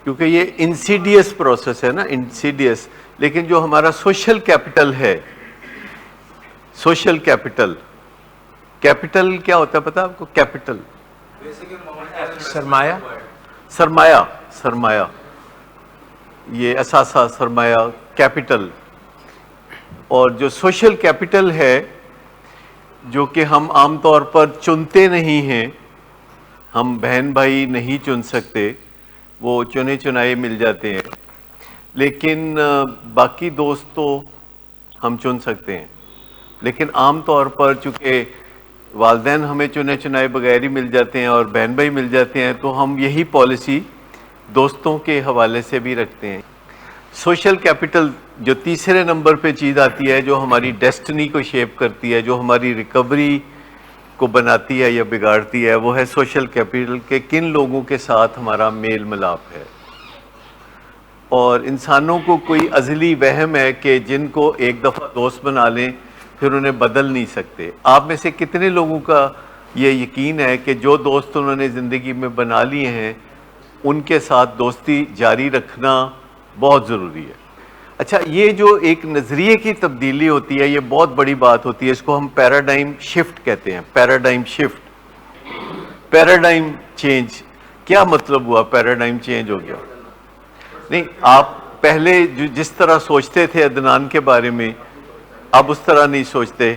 کیونکہ یہ انسیڈیس پروسیس ہے نا، انسیڈیس. لیکن جو ہمارا سوشل کیپٹل ہے، سوشل کیپٹل، کیپٹل کیا ہوتا ہے پتا آپ کو؟ کیپٹل سرمایہ، سرمایہ، سرمایہ، یہ اثاثہ، سرمایہ، کیپٹل. اور جو سوشل کیپٹل ہے جو کہ ہم عام طور پر چنتے نہیں ہیں، ہم بہن بھائی نہیں چن سکتے، وہ چنے چنائے مل جاتے ہیں، لیکن باقی دوست تو ہم چن سکتے ہیں. لیکن عام طور پر چونکہ والدین ہمیں چنے چنائے بغیر ہی مل جاتے ہیں اور بہن بھائی مل جاتے ہیں، تو ہم یہی پالیسی دوستوں کے حوالے سے بھی رکھتے ہیں. سوشل کیپٹل جو تیسرے نمبر پہ چیز آتی ہے، جو ہماری ڈیسٹنی کو شیپ کرتی ہے، جو ہماری ریکوری کو بناتی ہے یا بگاڑتی ہے، وہ ہے سوشل کیپٹل کہ کن لوگوں کے ساتھ ہمارا میل ملاپ ہے. اور انسانوں کو کوئی ازلی وہم ہے کہ جن کو ایک دفعہ دوست بنا لیں پھر انہیں بدل نہیں سکتے. آپ میں سے کتنے لوگوں کا یہ یقین ہے کہ جو دوست انہوں نے زندگی میں بنا لیے ہیں ان کے ساتھ دوستی جاری رکھنا بہت ضروری ہے؟ اچھا، یہ جو ایک نظریے کی تبدیلی ہوتی ہے، یہ بہت بڑی بات ہوتی ہے. اس کو ہم پیراڈائم شفٹ کہتے ہیں. Paradigm shift, paradigm change. کیا مطلب ہوا پیراڈائم چینج ہو گیا؟ نہیں، آپ پہلے جس طرح سوچتے تھے عدنان کے بارے میں، اب اس طرح نہیں سوچتے.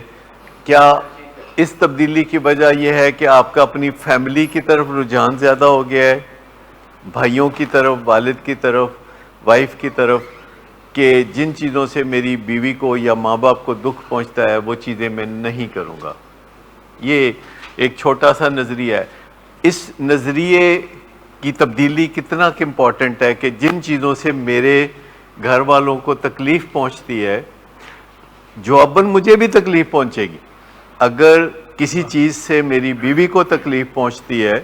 کیا اس تبدیلی کی وجہ یہ ہے کہ آپ کا اپنی فیملی کی طرف رجحان زیادہ ہو گیا ہے، بھائیوں کی طرف، والد کی طرف، وائف کی طرف، کہ جن چیزوں سے میری بیوی کو یا ماں باپ کو دکھ پہنچتا ہے وہ چیزیں میں نہیں کروں گا؟ یہ ایک چھوٹا سا نظریہ ہے. اس نظریے کی تبدیلی کتنا امپورٹنٹ ہے کہ جن چیزوں سے میرے گھر والوں کو تکلیف پہنچتی ہے، جواباً مجھے بھی تکلیف پہنچے گی. اگر کسی چیز سے میری بیوی کو تکلیف پہنچتی ہے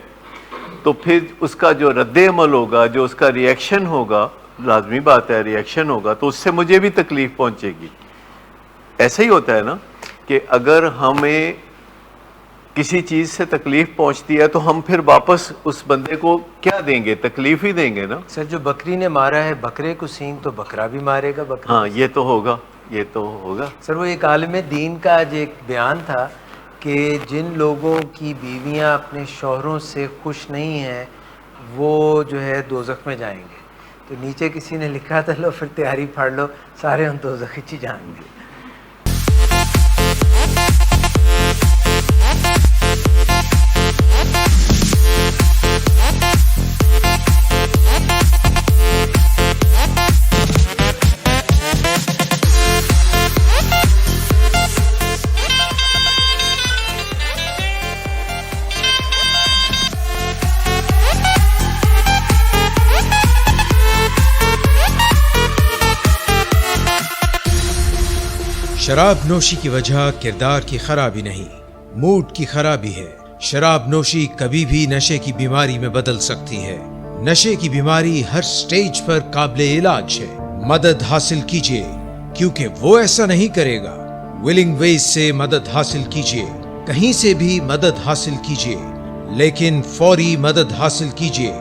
تو پھر اس کا جو رد عمل ہوگا، جو اس کا ری ایکشن ہوگا، لازمی بات ہے ری ایکشن ہوگا، تو اس سے مجھے بھی تکلیف پہنچے گی. ایسا ہی ہوتا ہے نا کہ اگر ہمیں کسی چیز سے تکلیف پہنچتی ہے تو ہم پھر واپس اس بندے کو کیا دیں گے؟ تکلیف ہی دیں گے نا. سر جو بکری نے مارا ہے بکرے کو سینگ، تو بکرا بھی مارے گا بکرا. ہاں، یہ تو ہوگا، یہ تو ہوگا. سر وہ ایک عالم دین کا آج ایک بیان تھا کہ جن لوگوں کی بیویاں اپنے شوہروں سے خوش نہیں ہیں وہ جو ہے دوزخ میں جائیں گے. تو نیچے کسی نے لکھا تھا لو پھر تیاری پھاڑ لو، سارے ہم دوزخ ہی جائیں گے. شراب نوشی کی وجہ کردار کی خرابی نہیں، موڈ کی خرابی ہے. شراب نوشی کبھی بھی نشے کی بیماری میں بدل سکتی ہے. نشے کی بیماری ہر سٹیج پر قابل علاج ہے. مدد حاصل کیجیے کیونکہ وہ ایسا نہیں کرے گا. ولنگ ویز سے مدد حاصل کیجیے، کہیں سے بھی مدد حاصل کیجیے، لیکن فوری مدد حاصل کیجیے.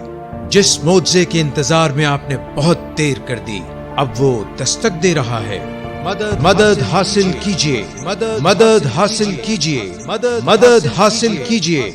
جس معجزے کے انتظار میں آپ نے بہت دیر کر دی، اب وہ دستک دے رہا ہے. مدد حاصل کیجیے، مدد حاصل کیجیے، مدد حاصل کیجیے.